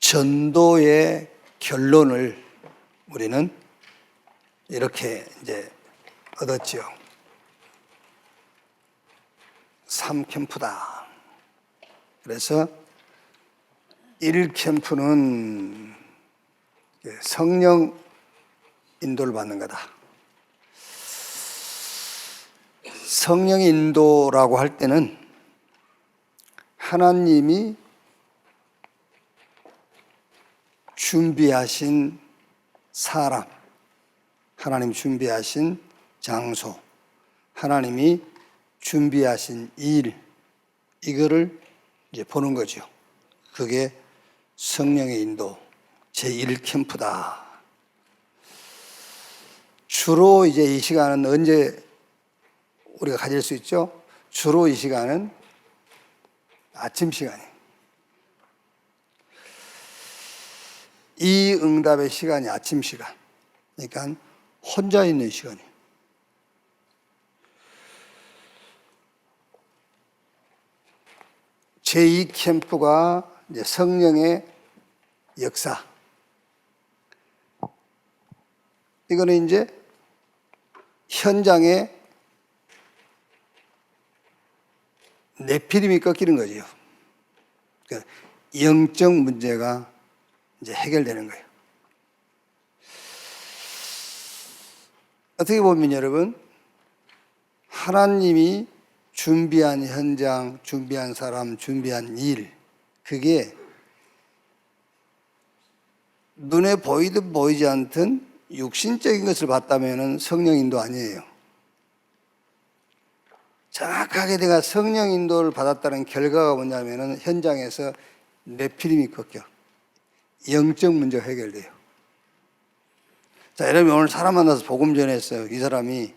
전도의 결론을 우리는 이렇게 이제 얻었죠. 3캠프다. 그래서 1캠프는 성령 인도를 받는 거다. 성령 인도라고 할 때는 하나님이 준비하신 사람, 하나님 준비하신 장소, 하나님이 준비하신 일, 이거를 이제 보는 거죠. 그게 성령의 인도 제1캠프다. 주로 이제 이 시간은 언제 우리가 가질 수 있죠? 주로 이 시간은 아침 시간이에요. 이 응답의 시간이 아침 시간. 그러니까 혼자 있는 시간이에요. 제2캠프가 이제 성령의 역사. 이거는 이제 현장에 네피림이 꺾이는 거죠. 그러니까 영적 문제가 이제 해결되는 거예요. 어떻게 보면 여러분, 하나님이 준비한 현장, 준비한 사람, 준비한 일, 그게 눈에 보이든 보이지 않든 육신적인 것을 봤다면 성령 인도 아니에요. 정확하게 내가 성령 인도를 받았다는 결과가 뭐냐면 현장에서 네피림이 꺾여. 영적 문제가 해결돼요. 자, 여러분 오늘 사람 만나서 복음 전했어요. 이 사람이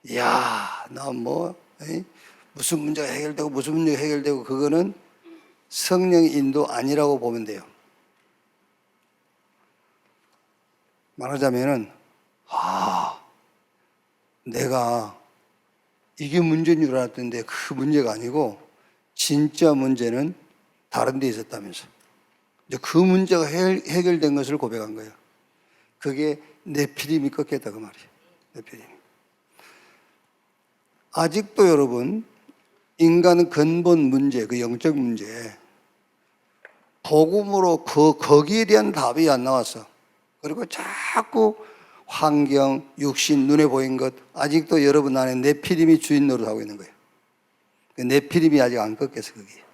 이야, 나 무슨 문제가 해결되고 무슨 문제가 해결되고 그거는 성령의 인도 아니라고 보면 돼요. 말하자면은 내가 이게 문제인 줄 알았던데 그 문제가 아니고 진짜 문제는 다른 데 있었다면서. 이제 그 문제가 해결된 것을 고백한 거예요. 그게 네피림이 꺾였다 그 말이에요. 네피림. 아직도 여러분 인간 근본 문제, 그 영적 문제, 복음으로 거기에 대한 답이 안 나왔어. 그리고 자꾸 환경, 육신, 눈에 보인 것, 아직도 여러분 안에 네피림이 주인 노릇하고 있는 거예요. 네피림이 아직 안 꺾여서 거기에.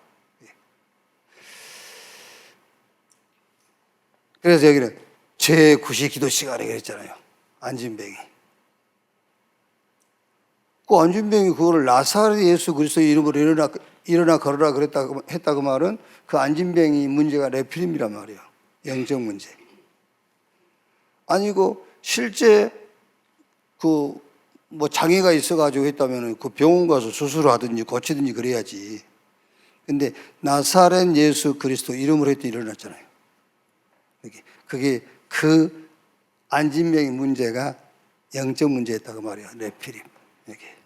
그래서 여기는 제9시 기도 시간에 그랬잖아요. 안진뱅이. 그 안진뱅이 그거를 나사렛 예수 그리스도의 이름으로 일어나 걸어라 했다 그 말은 그 안진뱅이 문제가 네피림이란 말이에요. 영적 문제. 아니고 실제 장애가 있어가지고 했다면 그 병원 가서 수술을 하든지 고치든지 그래야지. 근데 나사렛 예수 그리스도 이름으로 했더니 일어났잖아요. 그게 그 안진병의 문제가 영적 문제였다고 말이에요. 네피림. 이게.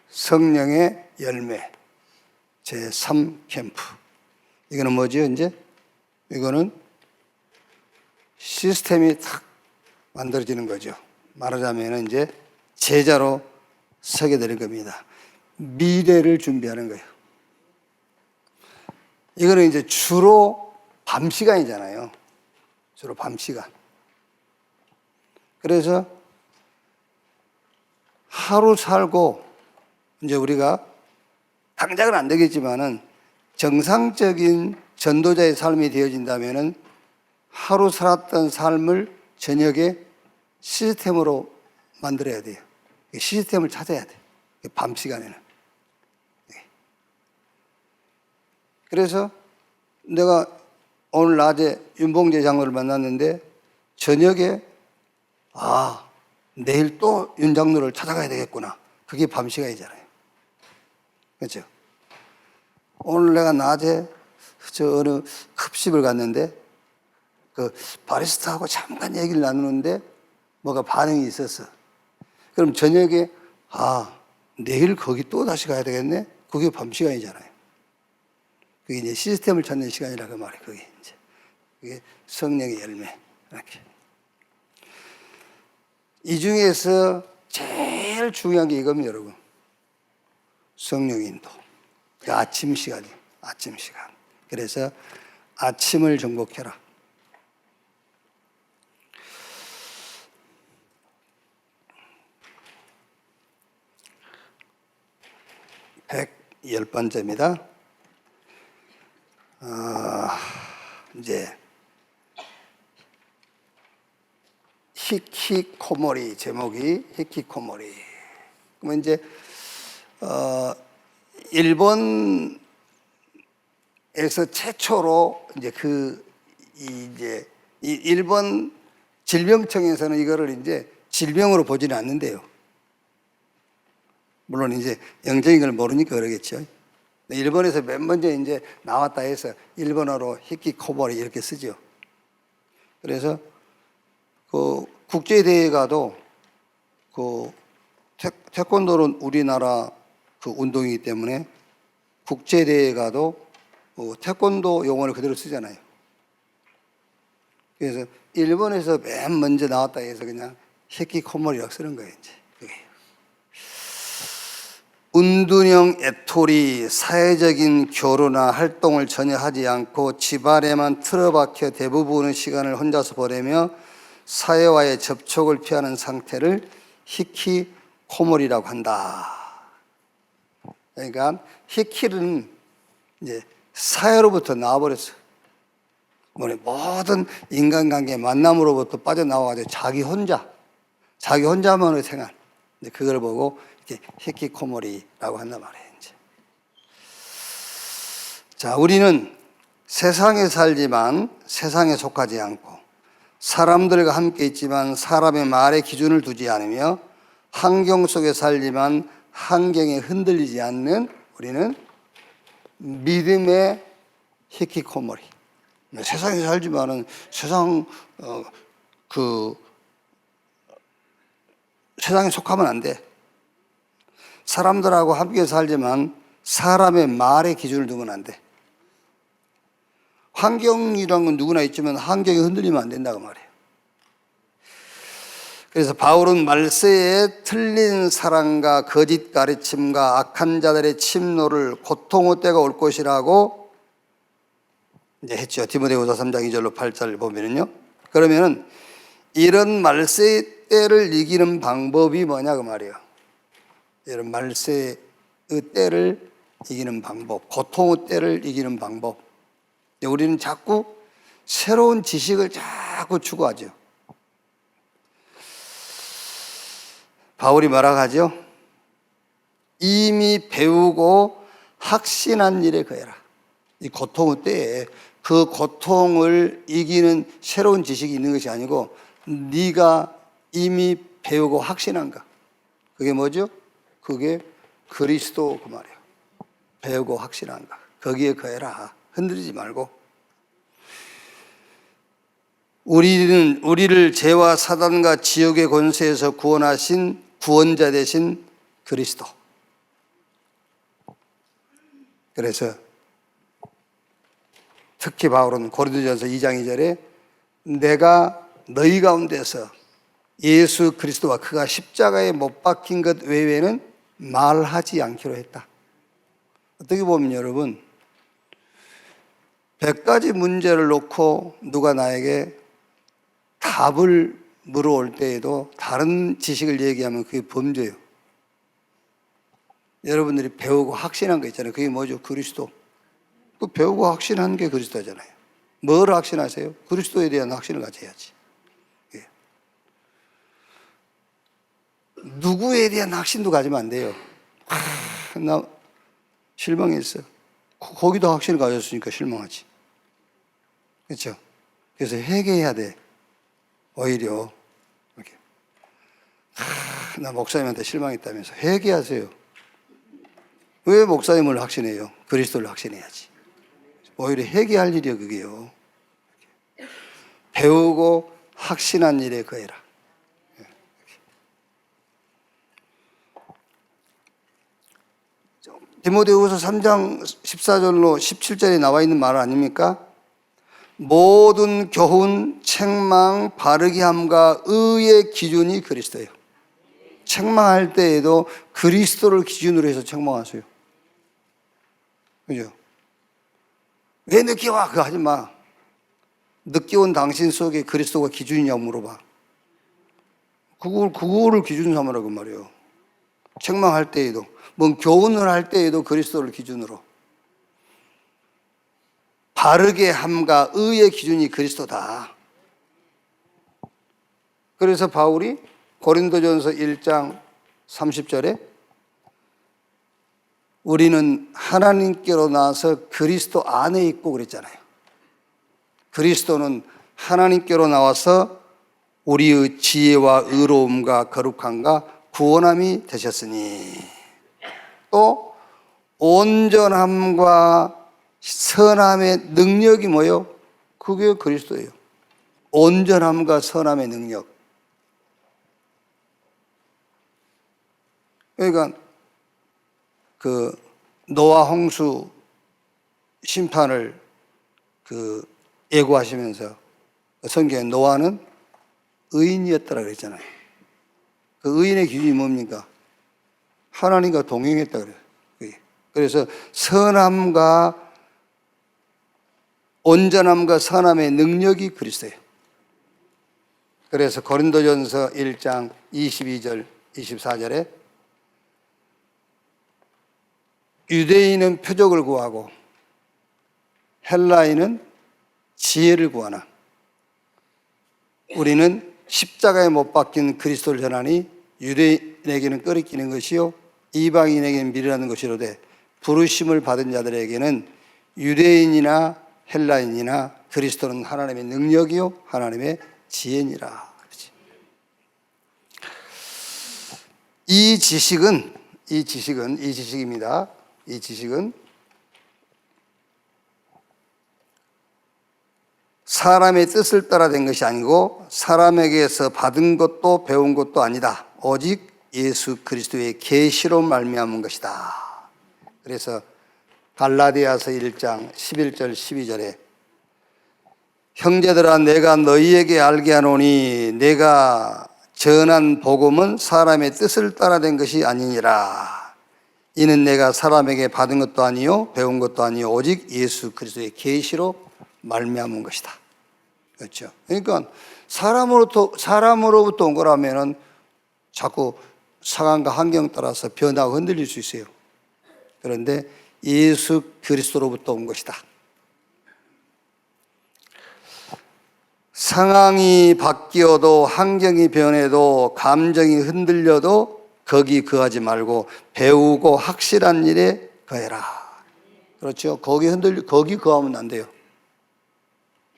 성령의 열매 제3캠프. 이거는 뭐죠, 이제? 이거는 시스템이 탁 만들어지는 거죠. 말하자면 이제 제자로 서게 되는 겁니다. 미래를 준비하는 거예요. 이거는 이제 주로 밤 시간이잖아요. 주로 밤 시간. 그래서 하루 살고 이제 우리가 당장은 안 되겠지만은 정상적인 전도자의 삶이 되어진다면은 하루 살았던 삶을 저녁에 시스템으로 만들어야 돼요. 시스템을 찾아야 돼요. 밤 시간에는. 그래서 내가 오늘 낮에 윤봉재 장로를 만났는데 저녁에 내일 또 윤 장로를 찾아가야 되겠구나. 그게 밤 시간이잖아요. 그렇죠? 오늘 내가 낮에 어느 급식을 갔는데 그 바리스타하고 잠깐 얘기를 나누는데 뭐가 반응이 있었어. 그럼 저녁에 내일 거기 또 다시 가야 되겠네? 그게 밤 시간이잖아요. 그게 이제 시스템을 찾는 시간이라 그 말이에요. 그게 성령의 열매. 이렇게. 이 중에서 제일 중요한 게 이겁니다, 여러분. 성령 인도. 그 아침 시간이에요. 아침 시간. 그래서 아침을 정복해라. 110번째입니다. 이제 히키코모리, 제목이 히키코모리. 그러면 이제 일본에서 최초로 이제 이제 일본 질병청에서는 이거를 이제 질병으로 보지는 않는데요. 물론 이제 영적인 걸 모르니까 그러겠죠. 일본에서 맨 먼저 이제 나왔다 해서 일본어로 히키코모리 이렇게 쓰죠. 그래서 그 국제 대회 가도 그 태권도는 우리나라 그 운동이기 때문에 국제 대회 가도 태권도 용어를 그대로 쓰잖아요. 그래서 일본에서 맨 먼저 나왔다 해서 그냥 히키코모리라고 쓰는 거예요, 이제. 그게. 운둔형 애톨이 사회적인 교류나 활동을 전혀 하지 않고 집안에만 틀어박혀 대부분의 시간을 혼자서 보내며 사회와의 접촉을 피하는 상태를 히키코모리라고 한다. 그러니까 히키는 이제 사회로부터 나와버렸어. 모든 인간관계 만남으로부터 빠져나와가지고 자기 혼자만의 생활. 그걸 보고 이렇게 히키코모리라고 한단 말이에요. 이제. 자, 우리는 세상에 살지만 세상에 속하지 않고 사람들과 함께 있지만 사람의 말에 기준을 두지 않으며 환경 속에 살지만 환경에 흔들리지 않는 우리는 믿음의 히키코모리. 세상에 살지만은 세상에 속하면 안 돼. 사람들하고 함께 살지만 사람의 말에 기준을 두면 안 돼. 환경이란 건 누구나 있지만 환경이 흔들리면 안 된다고 말이에요. 그래서 바울은 말세에 틀린 사랑과 거짓 가르침과 악한 자들의 침노를 고통의 때가 올 것이라고 이제 했죠. 디모데후서 3장 2절로 8절을 보면은요. 그러면은 이런 말세의 때를 이기는 방법이 뭐냐 그 말이에요. 이런 말세의 때를 이기는 방법, 고통의 때를 이기는 방법. 우리는 자꾸 새로운 지식을 자꾸 추구하죠. 바울이 뭐라고 하죠? 이미 배우고 확신한 일에 거해라. 이 고통의 때에 그 고통을 이기는 새로운 지식이 있는 것이 아니고 네가 이미 배우고 확신한 것. 그게 뭐죠? 그게 그리스도 그 말이에요. 배우고 확신한 것. 거기에 거해라. 흔들리지 말고. 우리를 죄와 사단과 지옥의 권세에서 구원하신 구원자 되신 그리스도. 그래서 특히 바울은 고린도전서 2장 2절에 내가 너희 가운데서 예수 그리스도와 그가 십자가에 못 박힌 것 외에는 말하지 않기로 했다. 어떻게 보면 여러분 100가지 문제를 놓고 누가 나에게 답을 물어올 때에도 다른 지식을 얘기하면 그게 범죄예요. 여러분들이 배우고 확신한 거 있잖아요. 그게 뭐죠? 그리스도. 그 배우고 확신한 게 그리스도잖아요. 뭘 확신하세요? 그리스도에 대한 확신을 가져야지. 예. 누구에 대한 확신도 가지면 안 돼요. 나 실망했어. 거기도 확신을 가졌으니까 실망하지. 그렇죠? 그래서 회개해야 돼. 오히려 이렇게 나 목사님한테 실망했다면서 회개하세요. 왜 목사님을 확신해요? 그리스도를 확신해야지. 오히려 회개할 일이요 그게요. 배우고 확신한 일에 거해라. 디모데후서 3장 14절로 17절에 나와 있는 말 아닙니까? 모든 교훈, 책망, 바르게 함과 의의 기준이 그리스도예요. 책망할 때에도 그리스도를 기준으로 해서 책망하세요. 그죠? 왜 늦게 와? 그거 하지 마. 늦게 온 당신 속에 그리스도가 기준이냐고 물어봐. 그거를 기준 삼으라고 말이에요. 책망할 때에도, 뭐 교훈을 할 때에도 그리스도를 기준으로. 바르게 함과 의의 기준이 그리스도다. 그래서 바울이 고린도전서 1장 30절에 우리는 하나님께로 나와서 그리스도 안에 있고 그랬잖아요. 그리스도는 하나님께로 나와서 우리의 지혜와 의로움과 거룩함과 구원함이 되셨으니, 또 온전함과 선함의 능력이 뭐예요? 그게 그리스도예요. 온전함과 선함의 능력. 그러니까 그 노아 홍수 심판을 예고하시면서 성경에 노아는 의인이었다라 그랬잖아요. 그 의인의 기준이 뭡니까? 하나님과 동행했다 그래요. 그래서 선함과 온전함과 선함의 능력이 그리스도예요. 그래서 고린도전서 1장 22절 24절에 유대인은 표적을 구하고 헬라인은 지혜를 구하나 우리는 십자가에 못 박힌 그리스도를 전하니 유대인에게는 꺼리끼는 것이요 이방인에게는 미련한 것이로되 부르심을 받은 자들에게는 유대인이나 헬라인이나 그리스도는 하나님의 능력이요 하나님의 지혜니라. 이 지식입니다. 이 지식은 사람의 뜻을 따라 된 것이 아니고 사람에게서 받은 것도 배운 것도 아니다. 오직 예수 그리스도의 계시로 말미암은 것이다. 그래서 갈라디아서 1장 11절 12절에 형제들아 내가 너희에게 알게 하노니 내가 전한 복음은 사람의 뜻을 따라 된 것이 아니니라. 이는 내가 사람에게 받은 것도 아니요 배운 것도 아니요 오직 예수 그리스도의 계시로 말미암은 것이다. 그렇죠? 그러니까 사람으로부터 온 거라면은 자꾸 상황과 환경 따라서 변하고 흔들릴 수 있어요. 그런데 예수 그리스도로부터 온 것이다. 상황이 바뀌어도 환경이 변해도 감정이 흔들려도 거기 거하지 말고 배우고 확실한 일에 거해라. 그렇죠? 거기 거하면 안 돼요.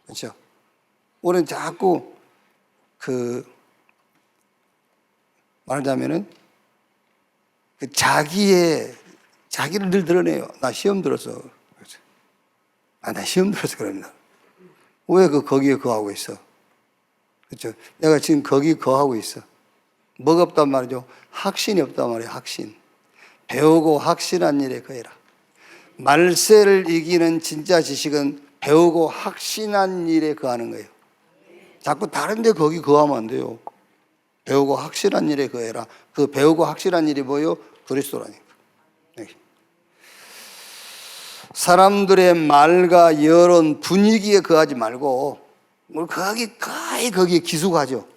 그렇죠? 우리는 자꾸 말하자면은 자기를 늘 드러내요. 나 시험 들어서. 그렇죠? 나 시험 들어서 그럽니다. 왜 거기에 거하고 있어? 그렇죠? 내가 지금 거기 거하고 있어. 뭐가 없단 말이죠? 확신이 없단 말이에요. 확신. 배우고 확신한 일에 거해라. 말세를 이기는 진짜 지식은 배우고 확신한 일에 거하는 거예요. 자꾸 다른 데 거기 거하면 안 돼요. 배우고 확실한 일에 거해라. 그 배우고 확실한 일이 뭐예요? 그리스도라니까. 사람들의 말과 여론, 분위기에 거하지 말고 거기에 기숙하죠.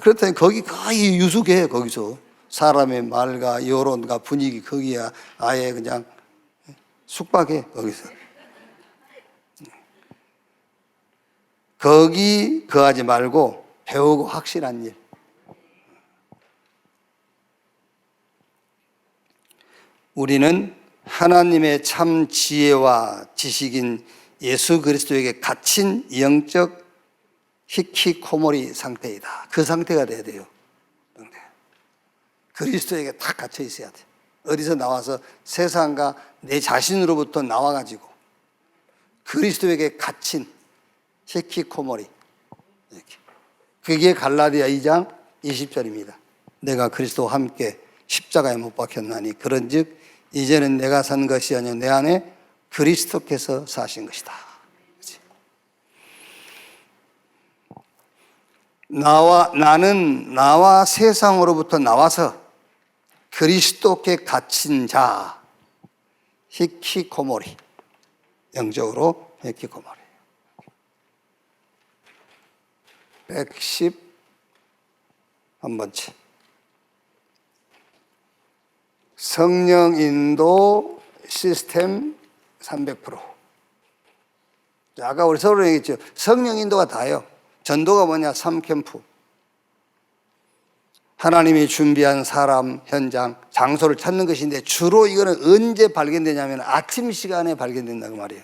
그렇다면 거기 거의 유숙해. 거기서 사람의 말과 여론과 분위기 거기에 아예 그냥 숙박해. 거기서 거기 거하지 말고 배우고 확실한 일. 우리는 하나님의 참 지혜와 지식인 예수 그리스도에게 갇힌 영적 히키코모리 상태이다. 그 상태가 돼야 돼요. 그리스도에게 딱 갇혀 있어야 돼. 어디서 나와서 세상과 내 자신으로부터 나와가지고 그리스도에게 갇힌 히키코모리. 그게 갈라디아 2장 20절입니다. 내가 그리스도와 함께 십자가에 못 박혔나니 그런즉 이제는 내가 산 것이 아니요 내 안에 그리스도께서 사신 것이다. 나는 나와 세상으로부터 나와서 그리스도께 갇힌 자, 히키코모리. 영적으로 히키코모리. 111번째. 성령 인도 시스템 300%. 아까 우리 서로 얘기했죠. 성령 인도가 다예요. 전도가 뭐냐? 3캠프. 하나님이 준비한 사람, 현장, 장소를 찾는 것인데 주로 이거는 언제 발견되냐면 아침 시간에 발견된다고 말이에요.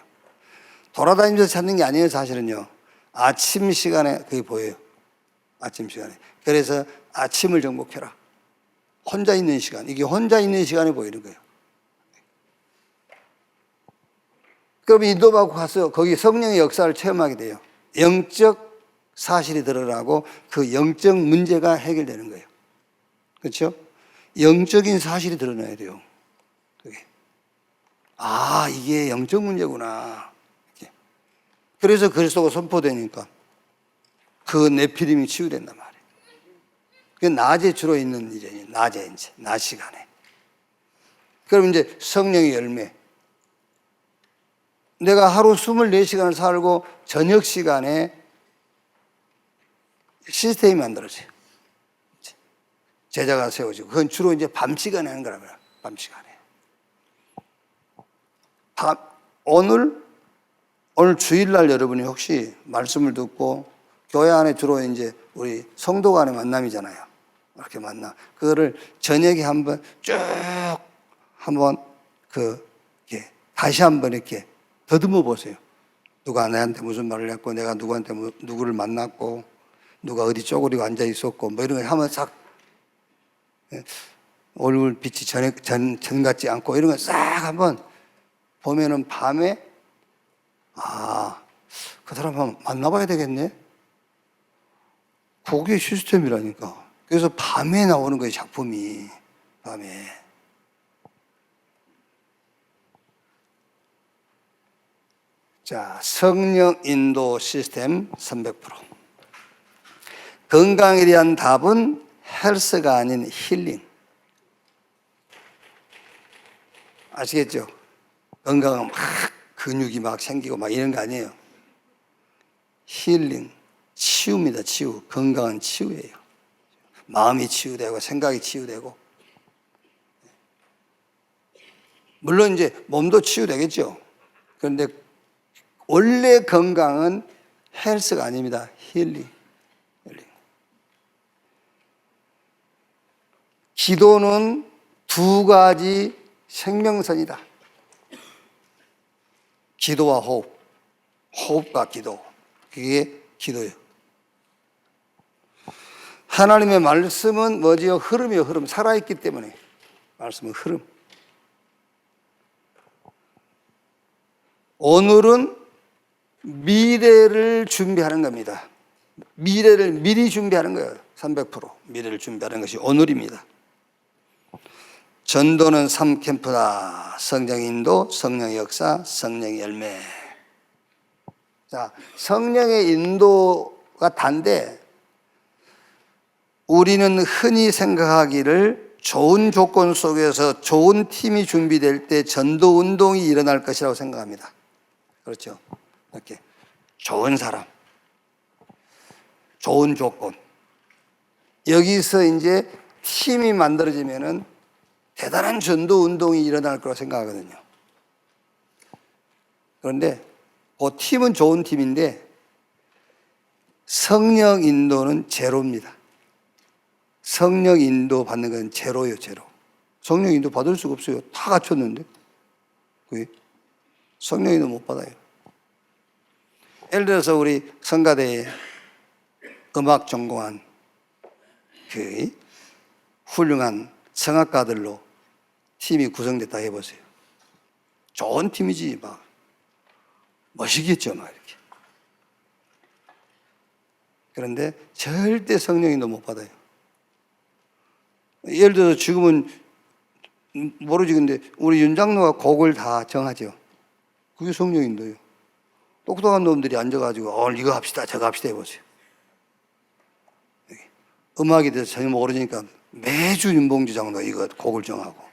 돌아다니면서 찾는 게 아니에요, 사실은요. 아침 시간에 그게 보여요. 아침 시간에. 그래서 아침을 정복해라. 혼자 있는 시간. 이게 혼자 있는 시간에 보이는 거예요. 그럼 인도받고 가서 거기 성령의 역사를 체험하게 돼요. 영적 사실이 드러나고 그 영적 문제가 해결되는 거예요. 그렇죠? 영적인 사실이 드러나야 돼요. 그게. 아, 이게 영적 문제구나. 이렇게. 그래서 그리스도가 선포되니까 그 네피림이 치유된단 말이에요. 그게 낮에 주로 있는 일이에요. 낮에 이제, 낮 시간에. 그럼 이제 성령의 열매. 내가 하루 24시간을 살고 저녁 시간에 시스템이 만들어져요. 제자가 세워지고. 그건 주로 이제 밤 시간에 하는 거라고요. 밤 시간에. 오늘 주일날 여러분이 혹시 말씀을 듣고 교회 안에 주로 이제 우리 성도 간의 만남이잖아요. 이렇게 만나. 그거를 저녁에 한번 이렇게 다시 한번 이렇게 더듬어 보세요. 누가 나한테 무슨 말을 했고, 내가 누구한테 누구를 만났고, 누가 어디 쪼그리고 앉아 있었고, 뭐 이런 거 하면 싹, 얼굴 빛이 전 같지 않고, 이런 거 싹 한번 보면은 밤에, 아, 그 사람 한번 만나봐야 되겠네? 그게 시스템이라니까. 그래서 밤에 나오는 거예요, 작품이. 밤에. 자, 성령 인도 시스템 300%. 건강에 대한 답은 헬스가 아닌 힐링. 아시겠죠? 건강은 막 근육이 막 생기고 막 이런 거 아니에요. 힐링, 치유입니다, 치유. 건강은 치유예요. 마음이 치유되고 생각이 치유되고. 물론 이제 몸도 치유되겠죠. 그런데 원래 건강은 헬스가 아닙니다. 힐링. 기도는 두 가지 생명선이다. 기도와 호흡. 호흡과 기도. 그게 기도예요. 하나님의 말씀은 뭐지요? 흐름이요, 흐름. 살아있기 때문에. 말씀은 흐름. 오늘은 미래를 준비하는 겁니다. 미래를 미리 준비하는 거예요. 300%. 미래를 준비하는 것이 오늘입니다. 전도는 3캠프다. 성령 인도, 성령의 역사, 성령의 열매. 자, 성령의 인도가 단데 우리는 흔히 생각하기를 좋은 조건 속에서 좋은 팀이 준비될 때 전도 운동이 일어날 것이라고 생각합니다. 그렇죠? 이렇게 좋은 사람, 좋은 조건. 여기서 이제 팀이 만들어지면은 대단한 전도 운동이 일어날 거라고 생각하거든요. 그런데 그 팀은 좋은 팀인데 성령 인도는 제로입니다. 성령 인도 받는 건 제로예요, 제로. 성령 인도 받을 수가 없어요. 다 갖췄는데. 그게 성령 인도 못 받아요. 예를 들어서 우리 성가대에 음악 전공한 그 훌륭한 성악가들로 팀이 구성됐다 해보세요. 좋은 팀이지, 막. 멋있겠죠, 막 이렇게. 그런데 절대 성령 인도 못 받아요. 예를 들어서 지금은 모르지, 근데 우리 윤 장로가 곡을 다 정하죠. 그게 성령 인도예요. 똑똑한 놈들이 앉아가지고 이거 합시다 저거 합시다 해보세요. 음악에 대해서 전혀 모르니까 매주 윤봉주 장로가 이거 곡을 정하고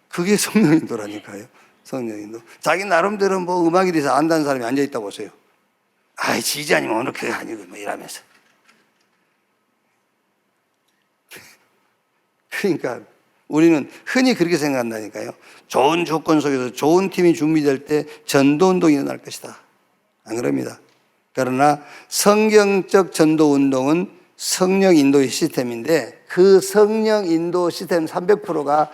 그게 성령 인도라니까요. 성령 인도. 자기 나름대로 뭐 음악에 대해서 안다는 사람이 앉아있다고 보세요. 아이 지지자님 오늘 그게 아니고 뭐 이러면서. 그러니까 우리는 흔히 그렇게 생각한다니까요. 좋은 조건 속에서 좋은 팀이 준비될 때 전도운동이 일어날 것이다. 안 그럽니다. 그러나 성경적 전도운동은 성령 인도의 시스템인데 그 성령 인도 시스템 300%가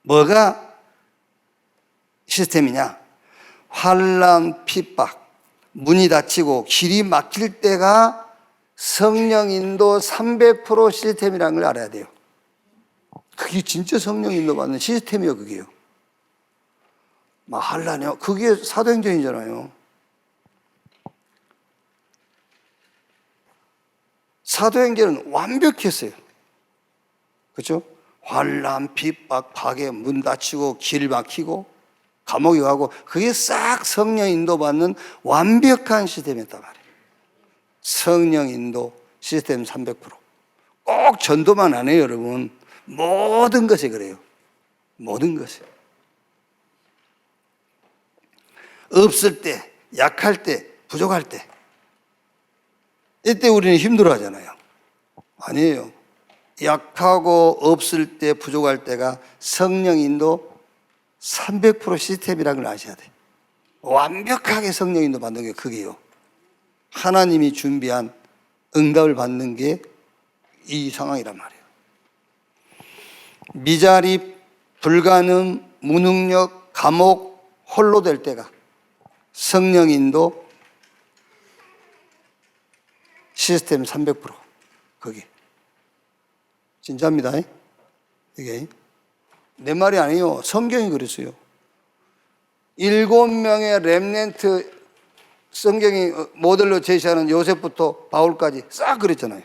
뭐가 시스템이냐? 환난, 핍박, 문이 닫히고 길이 막힐 때가 성령 인도 300% 시스템이라는 걸 알아야 돼요. 그게 진짜 성령 인도 받는 시스템이요, 그게요. 막 환난이요. 그게 사도행전이잖아요. 사도행전은 완벽했어요. 그렇죠? 환난, 핍박, 파괴, 문 닫히고 길 막히고 감옥에 가고 그게 싹 성령 인도 받는 완벽한 시스템이었단 말이에요. 성령 인도 시스템 300%. 꼭 전도만 안 해요, 여러분. 모든 것이 그래요. 모든 것이. 없을 때, 약할 때, 부족할 때. 이때 우리는 힘들어 하잖아요. 아니에요. 약하고 없을 때, 부족할 때가 성령 인도 300% 시스템이라는 걸 아셔야 돼요. 완벽하게 성령 인도 받는 게 그게요. 하나님이 준비한 응답을 받는 게 이 상황이란 말이에요. 미자립, 불가능, 무능력, 감옥, 홀로 될 때가 성령 인도 시스템 300% 거기 진짜입니다. 이게 내 말이 아니에요. 성경이 그랬어요. 7명의 렘넌트 성경이 모델로 제시하는 요셉부터 바울까지 싹 그랬잖아요.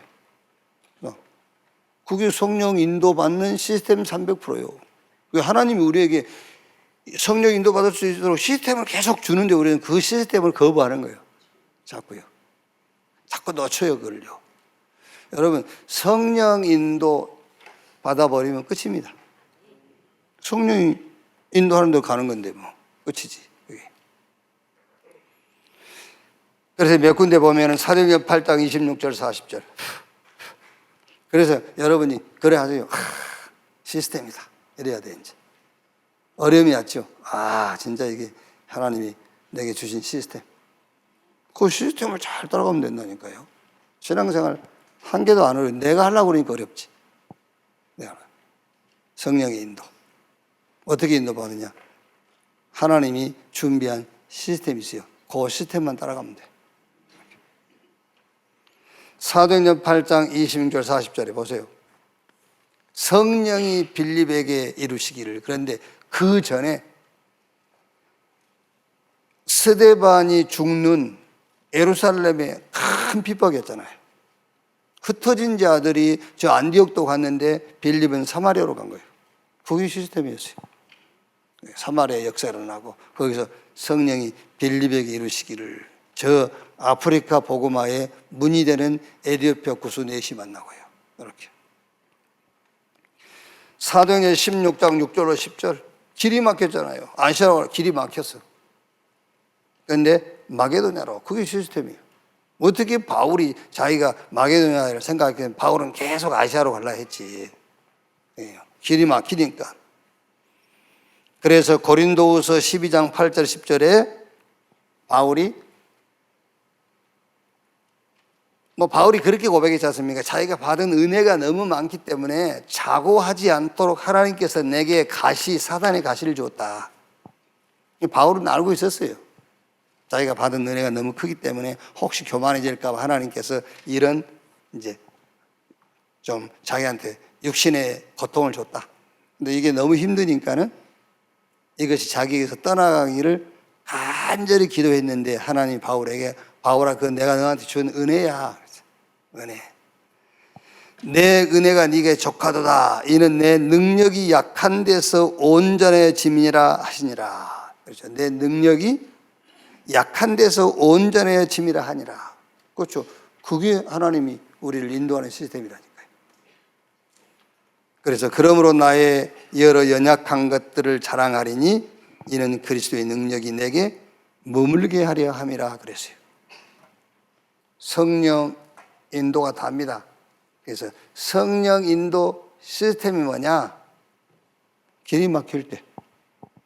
그게 성령 인도받는 시스템 300%예요. 하나님이 우리에게 성령 인도받을 수 있도록 시스템을 계속 주는데 우리는 그 시스템을 거부하는 거예요. 자꾸요. 자꾸 놓쳐요, 그걸요. 여러분, 성령 인도 받아버리면 끝입니다. 성령이 인도하는 데 가는 건데 뭐 끝이지. 그래서 몇 군데 보면은 사도행전 8장 26절 40절. 그래서 여러분이 그래 하세요. 시스템이다. 이래야 돼 이제. 어려움이 왔죠. 진짜 이게 하나님이 내게 주신 시스템. 그 시스템을 잘 따라가면 된다니까요. 신앙생활 한 개도 안 어려워. 내가 하려고 그러니까 어렵지. 성령의 인도. 어떻게 인도받느냐? 하나님이 준비한 시스템이 있어요. 그 시스템만 따라가면 돼. 사도행전 8장 26절 40절에 보세요. 성령이 빌립에게 이루시기를. 그런데 그 전에 스데반이 죽는 예루살렘의 큰 핍박이었잖아요. 흩어진 자들이 저 안디옥도 갔는데 빌립은 사마리아로 간 거예요. 그게 시스템이었어요. 사마리아 역사가 일어나고 거기서 성령이 빌립에게 이루시기를 저 아프리카 복음화에 문이 되는 에티오피아 구수 넷이 만나고요. 이렇게. 사도행전 16장 6절로 10절 길이 막혔잖아요. 아시아로 길이 막혔어. 그런데 마게도냐로 그게 시스템이에요. 어떻게 바울이 자기가 마게도냐를 생각했는데 바울은 계속 아시아로 가려 했지. 길이 막히니까. 그래서 고린도후서 12장 8절 10절에 바울이 바울이 그렇게 고백했지 않습니까? 자기가 받은 은혜가 너무 많기 때문에 자고하지 않도록 하나님께서 내게 사단의 가시를 주었다. 바울은 알고 있었어요. 자기가 받은 은혜가 너무 크기 때문에 혹시 교만해질까 봐 하나님께서 이런 이제 좀 자기한테 육신의 고통을 줬다. 근데 이게 너무 힘드니까는 이것이 자기에게서 떠나가기를 간절히 기도했는데 하나님 바울에게 바울아, 그건 내가 너한테 준 은혜야. 은혜. 내 은혜가 네게 족하도다. 이는 내 능력이 약한 데서 온전해짐이라 하시니라. 그렇죠. 내 능력이 약한 데서 온전해짐이라 하니라. 그렇죠. 그게 하나님이 우리를 인도하는 시스템이라니까요. 그래서 그러므로 나의 여러 연약한 것들을 자랑하리니 이는 그리스도의 능력이 내게 머물게 하려 함이라 그랬어요. 성령 인도가 답니다. 그래서 성령 인도 시스템이 뭐냐? 길이 막힐 때,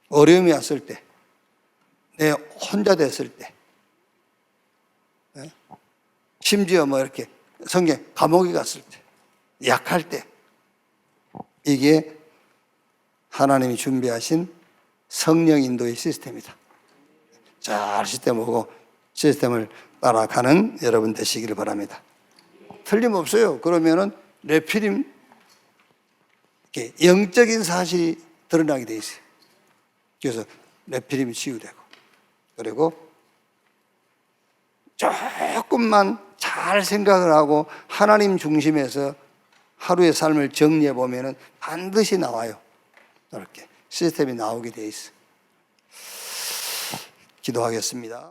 어려움이 왔을 때, 내 혼자 됐을 때, 심지어 뭐 이렇게 성경 감옥에 갔을 때, 약할 때, 이게 하나님이 준비하신 성령 인도의 시스템이다. 잘 시스템하고 시스템을 따라가는 여러분 되시기를 바랍니다. 틀림없어요. 그러면은 레피림, 영적인 사실이 드러나게 돼 있어요. 그래서 레피림이 치유되고, 그리고 조금만 잘 생각을 하고 하나님 중심에서 하루의 삶을 정리해 보면은 반드시 나와요. 이렇게 시스템이 나오게 돼 있어요. 기도하겠습니다.